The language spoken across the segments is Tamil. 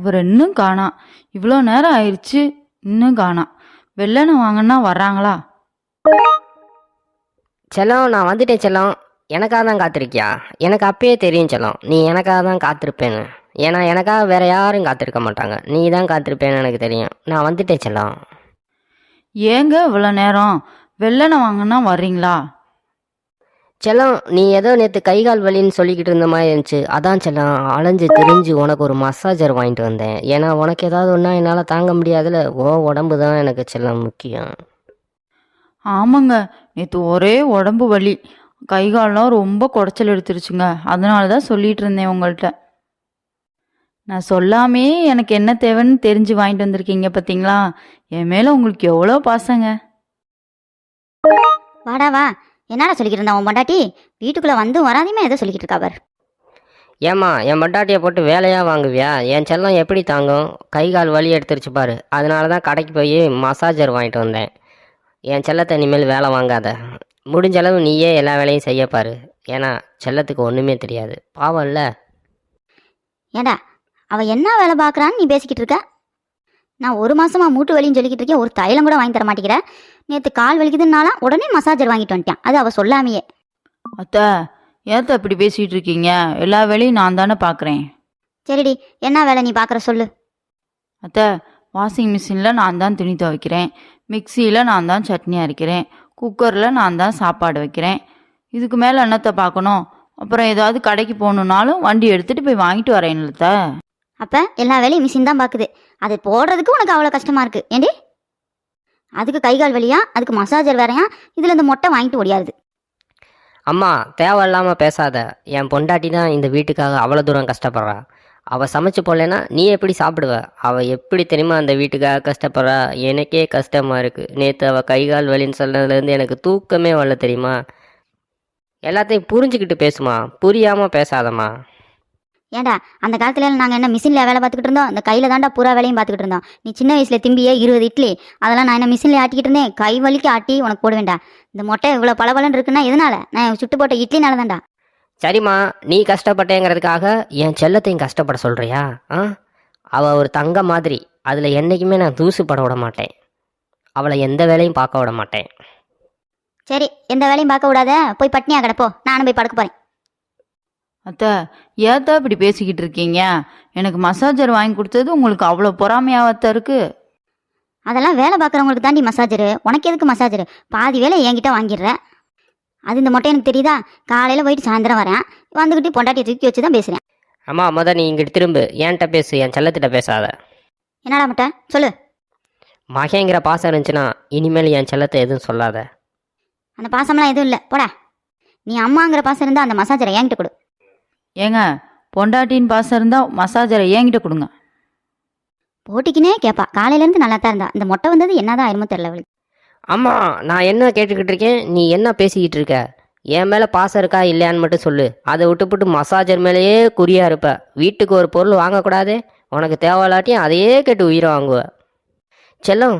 அவர் இன்னும் காணாம். இவ்வளோ நேரம் ஆயிடுச்சு, இன்னும் காணாம். வெள்ளனை வாங்கன்னா வர்றாங்களா? செல்லம், நான் வந்துட்டேன் செல்லம். எனக்காக தான் காத்திருக்கியா? எனக்கு அப்பயே தெரியும் செல்லம், நீ எனக்காக தான் காத்திருப்பேன்னு. ஏன்னா எனக்காக வேற யாரும் காத்திருக்க மாட்டாங்க. நீ தான் காத்திருப்பேன்னு எனக்கு தெரியும். நான் வந்துட்டேன் செல்லம். ஏங்க இவ்வளோ நேரம்? வெள்ளனை வாங்கன்னா வர்றீங்களா? செல்லம், நீ ஏதோ நேற்று கை கால் வலின்னு சொல்லிக்கிட்டு இருந்த மாதிரி இருந்துச்சு. அதான் செல்லம், அலைஞ்சு திரிஞ்சு உனக்கு ஒரு மசாஜர் வாங்கிட்டு வந்தேன். ஏன்னா உனக்கு ஏதாவது ஒன்றா என்னால் தாங்க முடியாதுல. உடம்பு தான் எனக்கு செல்லம் முக்கியம். ஆமாங்க, நேற்று ஒரே உடம்பு வலி, கை கால்லாம் ரொம்ப குடைச்சல் எடுத்துருச்சுங்க. அதனால தான் சொல்லிட்டு இருந்தேன் உங்கள்கிட்ட. நான் சொல்லாமே எனக்கு என்ன தேவைன்னு தெரிஞ்சு வாங்கிட்டு வந்திருக்கீங்க பார்த்தீங்களா? என் மேலே உங்களுக்கு எவ்வளோ பாசங்க. வாடா வா. என்னடா சொல்லிக்கிட்டு இருந்தா உன் பொண்டாட்டி? வீட்டுக்குள்ள வந்து வராதையுமே ஏதோ சொல்லிக்கிட்டு இருக்கா அவர். ஏம்மா, என் பொண்டாட்டியை போட்டு வேலையாக வாங்குவியா? என் செல்லம் எப்படி தாங்கும்? கை கால் வலி எடுத்துருச்சு பாரு. அதனால தான் கடைக்கு போய் மசாஜர் வாங்கிட்டு வந்தேன். என் செல்லத்தை இனிமேல் வேலை வாங்காத. முடிஞ்ச அளவு நீயே எல்லா வேலையும் செய்ய பாரு. ஏன்னா செல்லத்துக்கு ஒன்றுமே தெரியாது, பாவம் இல்லை. ஏண்டா அவ என்ன வேலை பார்க்குறான்னு நீ பேசிக்கிட்டு இருக்க? நான் ஒரு மாசமா மூட்டு வலின்னு சொல்லிக்கிட்டு இருக்கேன், ஒரு தைலம் கூட வாங்கி தர மாட்டேங்கிற. நேற்று கால் வலிக்குதுன்னாலாம் உடனே மசாஜர் வாங்கிட்டு வந்துட்டான், அது அவ சொல்லாமையே. அத்தை, ஏத்த இப்படி பேசிகிட்டு இருக்கீங்க? எல்லா வேலையும் நான் தானே பார்க்குறேன். சரிடி, என்ன வேலை நீ பார்க்குற சொல்லு. அத்தை, வாஷிங் மிஷினில் நான் தான் துணி துவைக்கிறேன், மிக்சியில் நான் தான் சட்னி அரைக்கிறேன், குக்கரில் நான் தான் சாப்பாடு வைக்கிறேன். இதுக்கு மேலே என்னத்தை பார்க்கணும்? அப்புறம் ஏதாவது கடைக்கு போகணுன்னாலும் வண்டி எடுத்துகிட்டு போய் வாங்கிட்டு வரேன்லத்த. அப்போ எல்லா வேலையும் மிஷின் தான் பார்க்குது, அது போடுறதுக்கு உனக்கு அவ்வளோ கஷ்டமாக இருக்குது ஏண்டி? அதுக்கு கை கால் வலியா, அதுக்கு மசாஜர் வேறையா, இதில் இந்த மொட்டை வாங்கிட்டு ஓடியாருது. அம்மா, தேவையில்லாமல் பேசாத. என் பொண்டாட்டி தான் இந்த வீட்டுக்காக அவ்வளோ தூரம் கஷ்டப்படுறா. அவள் சமைச்சு போடலன்னா நீ எப்படி சாப்பிடுவ? அவள் எப்படி தெரியுமா அந்த வீட்டுக்காக கஷ்டப்படுறா? எனக்கே கஷ்டமாக இருக்குது. நேற்று அவள் கை கால் வலின்னு சொன்னதுலேருந்து எனக்கு தூக்கமே வரல தெரியுமா? எல்லாத்தையும் புரிஞ்சுக்கிட்டு பேசுமா, புரியாமல் பேசாதம்மா. ஏண்டா அந்த காலத்துல நாங்கள் என்ன மிஷினில் வேலை பார்த்துக்கிட்டு இருந்தோம்? அந்த கையில் தாண்டா பூரா வேலையும் பார்த்துக்கிட்டு இருந்தோம். நீ சின்ன வயசில் திம்பியே 20 இட்லி, அதெல்லாம் நான் என்ன மிஷினில் ஆட்டிக்கிட்டு இருந்தேன்? கை வலிக்கு ஆட்டி உனக்கு போட வேண்டாம். இந்த மொட்டை இவ்வளோ பளபளன்னு இருக்குன்னா எதனால? நான் சுட்டு போட்ட இட்லினால தான்டா. சரிம்மா, நீ கஷ்டப்பட்டேங்கிறதுக்காக என் செல்லத்தையும் கஷ்டப்பட சொல்கிறியா? அவள் ஒரு தங்க மாதிரி, அதில் என்றைக்குமே நான் தூசு பட விட மாட்டேன். அவளை எந்த வேலையும் பார்க்க விட மாட்டேன். சரி, எந்த வேலையும் பார்க்க விடாத, போய் பட்னியா கிடப்போ, நானும் போய் படுக்க போகிறேன். அத்தை, ஏத்தா இப்படி பேசிக்கிட்டு இருக்கீங்க? எனக்கு மசாஜர் வாங்கி கொடுத்தது உங்களுக்கு அவ்வளோ பொறாமையாவத்த இருக்கு? அதெல்லாம் வேலை பார்க்குறவங்களுக்கு தாண்டி மசாஜரு, உனக்கு எதுக்கு மசாஜரு? பாதி வேலை என்கிட்ட வாங்கிடுற. அது இந்த மொட்டை எனக்கு தெரியுதா? காலையில் போயிட்டு சாயந்தரம் வரேன், வந்துக்கிட்டு பொண்டாட்டியை தூக்கி வச்சு தான் பேசுகிறேன். அம்மா, நீ இங்கிட்டு திரும்ப என்கிட்ட பேசு, என் செல்லத்திட்ட பேசாத. என்னடா மொட்டை சொல்லு. மகேங்கிற பாசம் இருந்துச்சுன்னா இனிமேல் என் செல்லத்தை எதுவும் சொல்லாத. அந்த பாசம்லாம் எதுவும் இல்லை, போடா. நீ அம்மாங்கிற பாசம் இருந்தால் அந்த மசாஜரை என்கிட்ட கொடு. ஏங்க, பொண்டாட்டின்னு பாசம் இருந்தால் மசாஜரை என்கிட்ட கொடுங்க. போட்டிக்கினே கேட்பா, காலையிலேருந்து நல்லா தான் இருந்தா, இந்த மொட்டை வந்தது என்னதான் ஆயிருமோ தெரியல அவளுக்கு. அம்மா, நான் என்ன கேட்டுக்கிட்டு இருக்கேன், நீ என்ன பேசிக்கிட்டு இருக்க? என் மேலே பாசம் இருக்கா இல்லையான்னு மட்டும் சொல்லு. அதை விட்டுப்புட்டு மசாஜர் மேலேயே குறியாக இருப்ப. வீட்டுக்கு ஒரு பொருள் வாங்கக்கூடாது, உனக்கு தேவையில்லாட்டியும் அதையே கேட்டு உயிரை வாங்குவ. செல்லம்,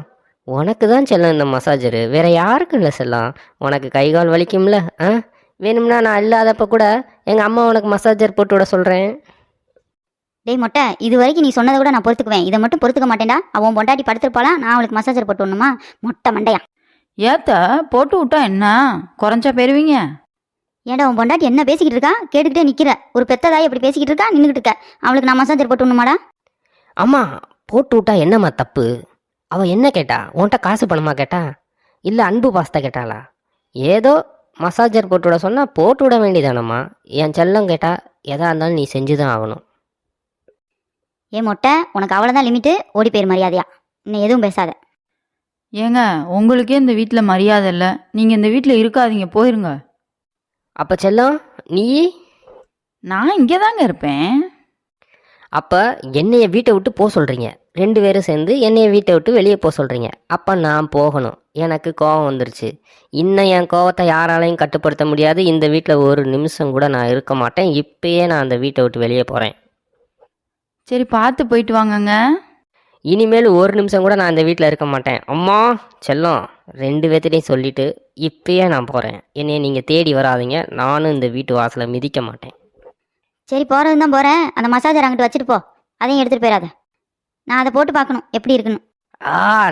உனக்கு தான் செல்லம் இந்த மசாஜரு, வேற யாருக்கும் இல்லை செல்லம். உனக்கு கை கால் வலிக்கும்ல, வேணும்னா நான் இல்லாதப்ப கூட எங்கள் அம்மா உனக்கு மசாஜர் போட்டு விட சொல்கிறேன். டேய் மொட்டை, இது வரைக்கும் நீ சொன்னதை கூட நான் பொறுத்துக்குவேன், இதை மட்டும் பொறுத்துக்க மாட்டேன்டா. அவன் பொண்டாட்டி படுத்துருப்பாளா, நான் அவளுக்கு மசாஜர் போட்டு விடணுமா? மொட்டை மண்டையா. ஏத்த போட்டு விட்டா என்ன குறைஞ்சா போயிருவீங்க? ஏன்டா உன் பொண்டாட்டி என்ன பேசிக்கிட்டு இருக்கா? கேட்டுக்கிட்டே நிற்கிற. ஒரு பெத்ததாய் எப்படி பேசிக்கிட்டு இருக்கா, நின்றுக்கிட்டு இருக்க. அவளுக்கு நான் மசாஜர் போட்டு விடணுமாடா? அம்மா, போட்டு விட்டா என்னம்மா தப்பு? அவள் என்ன கேட்டா? உன்கிட்ட காசு பணமா கேட்டா, இல்லை அன்பு பாஸ்தா கேட்டாளா? ஏதோ மசாஜர் போட்டு விட சொன்னால் போட்டு விட வேண்டியதானம்மா. என் செல்லம் கேட்டா எதா இருந்தாலும் நீ செஞ்சு தான் ஆகணும். ஏ மொட்டை, உனக்கு அவ்வளோதான் லிமிட்டு, ஓடி போயிரு மரியாதையா. இன்னும் எதுவும் பேசாத. ஏங்க, உங்களுக்கே இந்த வீட்டில் மரியாதை இல்லை, நீங்கள் இந்த வீட்டில் இருக்காதீங்க, போயிருங்க. அப்போ செல்லம் நீ? நான் இங்கே தாங்க இருப்பேன். அப்போ என்னைய வீட்டை விட்டு போக சொல்கிறீங்க, 2 பேரும் சேர்ந்து என்னைய வீட்டை விட்டு வெளியே போக சொல்கிறீங்க. அப்போ நான் போகணும். எனக்கு கோபம் வந்துருச்சு. இன்னும் என் கோவத்தை யாராலையும் கட்டுப்படுத்த முடியாது. இந்த வீட்டில் ஒரு நிமிஷம் கூட நான் இருக்க மாட்டேன். இப்பயே நான் அந்த வீட்டை விட்டு வெளியே போகிறேன். சரி, பார்த்து போயிட்டு வாங்கங்க. இனிமேல் ஒரு நிமிஷம் கூட நான் இந்த வீட்டில் இருக்க மாட்டேன். அம்மா, செல்லம், 2 பேர்த்திட்டையும் சொல்லிவிட்டு இப்பயே நான் போகிறேன். என்னைய நீங்கள் தேடி வராதீங்க. நானும் இந்த வீட்டு வாசலை மிதிக்க மாட்டேன். சரி, போகிறது தான் போகிறேன். அந்த மசாஜர் அங்கிட்டு வச்சுட்டு போ, அதையும் எடுத்துகிட்டு போயிடாத. நான் அதை போட்டு பார்க்கணும் எப்படி இருக்குன்னு.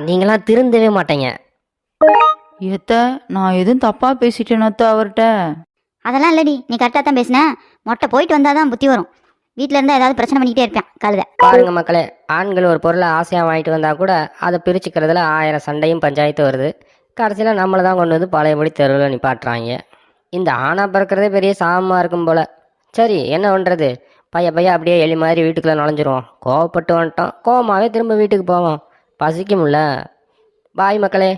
நீங்களாம் திருந்தவே மாட்டீங்க. ஏத்த நான் எதுவும் தப்பா பேசிட்டேனாத்த அவர்கிட்ட? அதெல்லாம் இல்லடி, நீ கரெக்டாக தான் பேசின. மொட்டை போயிட்டு வந்தால் தான் புத்தி வரும். வீட்டில் இருந்தால் ஏதாவது பிரச்சனை பண்ணிக்கிட்டே இருப்பேன் கழுதை. பாருங்க மக்களே, ஆண்கள் ஒரு பொருளை ஆசையாக வாங்கிட்டு வந்தால் கூட அதை பிரிச்சுக்கிறதுல 1000 சண்டையும் பஞ்சாயத்து வருது. கடைசியில் நம்மளை தான் கொண்டு வந்து பழையபடி தெருவில் நிப்பாட்டுறாங்க. இந்த ஆணா பிறக்கிறதே பெரிய சாபமாக இருக்கும் போல. சரி, என்ன பண்ணுறது, பைய அப்படியே எலி மாதிரி வீட்டுக்குள்ளே நுழைஞ்சிருவோம். கோவப்பட்டு வந்துட்டோம், கோவமாகவே திரும்ப வீட்டுக்கு போவோம். பசிக்கும்ல. பாய் மக்களே.